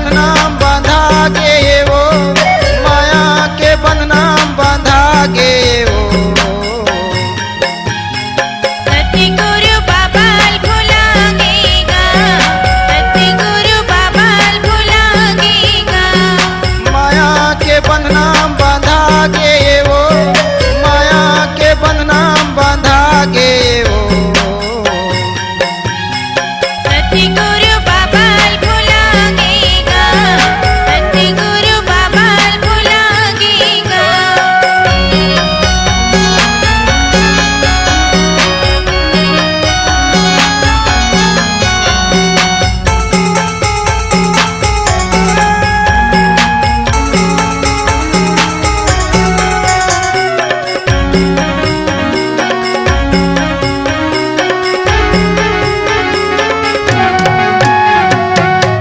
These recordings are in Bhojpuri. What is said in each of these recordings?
बंधना बांधा गे वो, माया के बंधना बांधा गे वो। सतगुरु बाबा भुलाएगा, सतगुरु बाबा भुलाएगा। माया के बंधना बांधा गे वो, माया के बंधना बांधा गे वो। सतगुरु बाबा भुलाएगा, सतगुरु बाबा भुलाएगा।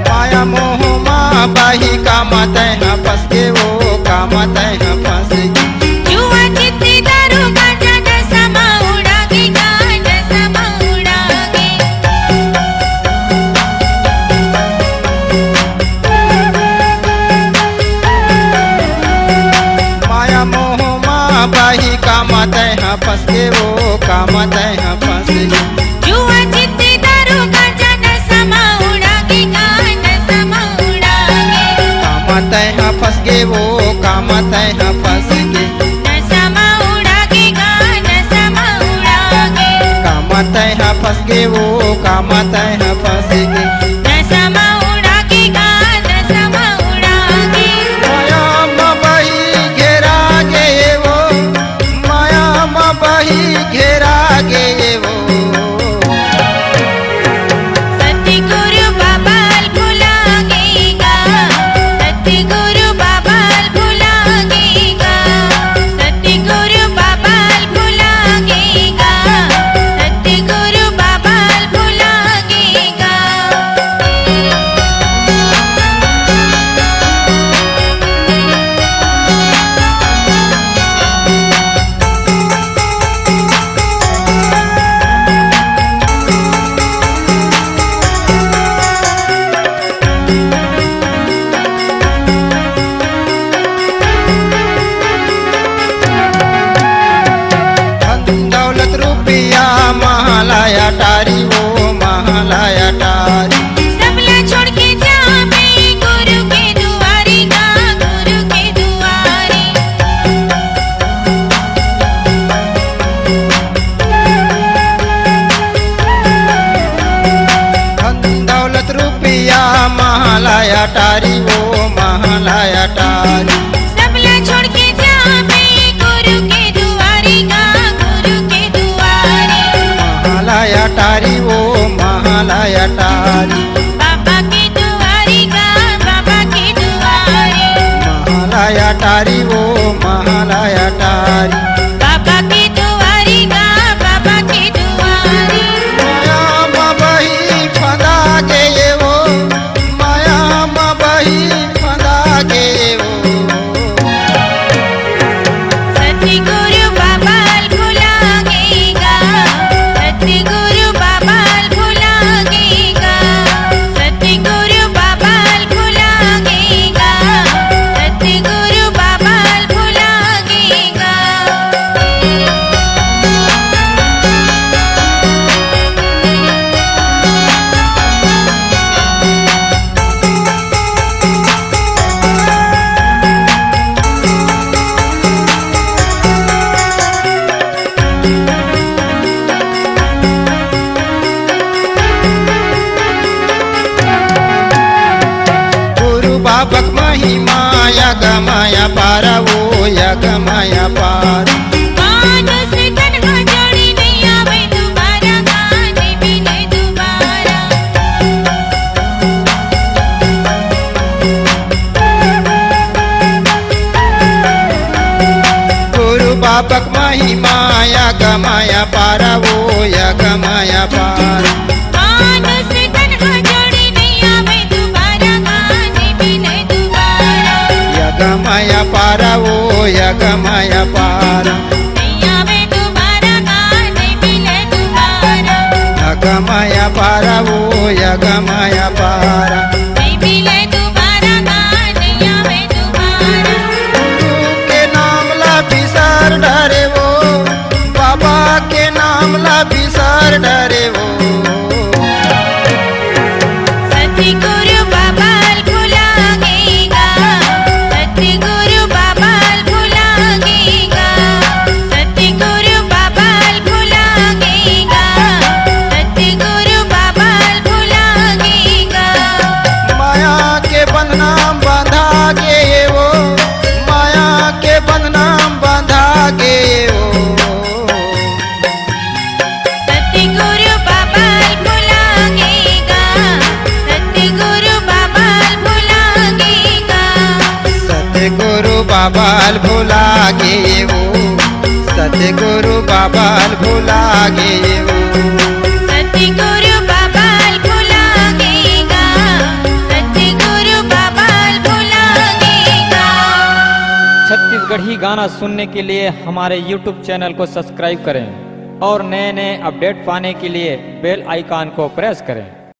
माया मोह माँ बाही कामत है फंस के वो, कामत है फंस के। जुआ चिट्ठी दारू गांजा नशा में उड़ाएगा, नशा में उड़ाएगा। माया मोह माँ बाही कामत है फंस के वो, कामत है फंस के। जुआ चिट्ठी दारू गांजा नशा में उड़ाएगा, नशा में उड़ाएगा। कामत है फंस के वो, कामत है फंस के। नशा में उड़ाएगा, नशा में उड़ाएगा। कामत है फंस के वो, कामत है फंस के। नशा में उड़ाएगा, नशा में उड़ाएगा। माया माँ बाही घेरा गे वो, माया माँ बाही घेरा गे वो। सतगुरु बाबा भुलाएगा, सतगुरु बाबा भुलाएगा। सतगुरु बाबा भुलाएगा, सतगुरु बाबा भुलाएगा। धन दौलत रुपया महालाया टारी वो, महालाया टारी। सबला छोड़ के जावे गुरु के दुआरे गा, गुरु के दुआरे। धन दौलत रुपया महालाया टारी वो, महालाया टारी। सबला छोड़ के जावे गुरु के दुआरे गा, गुरु के दुआरे। महालाया टारी वो, महालाया टारी। बाबा के दुआरे गा, बाबा के दुआरे। महालाया टारी वो, महालाया टारी। बाबा के दुआरे गा, बाबा के दुआरे। माया माँ बही फंदा गे वो, माया माँ बही फंदा गे वो। सतगुरु बाबा भुलाएगा, सतगुरु बाबा भुलाएगा। सतगुरु बाबा भुलाएगा, सतगुरु बाबा भुलाएगा। गुरु बाबक महिमा यग माया पारा वो, यग माया पार। मानुष तन को जोड़ी नहीं आवे दोबारा, गाने भी नहीं दोबारा। गुरु बाबक महिमा यग माया पारा वो, यग माया पार। मानुष तन को जोड़ी नहीं आवे दोबारा, गाने भी नहीं दोबारा। यग माया पारा वो, यग माया पारा। नहीं आवे दोबारा, गाने भी नहीं दोबारा। यग माया पारा वो, यग माया पारा। नहीं मिले दोबारा। डरे वो सतगुरु बाबा भुलाएगा, सतगुरु बाबा भुलाएगा, सतगुरु बाबा भुलाएगा, सतगुरु बाबा भुलाएगा। माया के बंधना बांधा के वो, माया के बंधना बांधा के वो सतगुरु बाबा भुलाएगा, सतगुरु बाबा भुलाएगा, सतगुरु बाबा भुला गे वो, सतगुरु बाबा भुला गे वो सतगुरु बाबा भुलाएगा, सतगुरु बाबा भुलाएगा। छत्तीसगढ़ी गाना सुनने के लिए हमारे YouTube चैनल को सब्सक्राइब करें और नए नए अपडेट पाने के लिए बेल आइकॉन को प्रेस करें।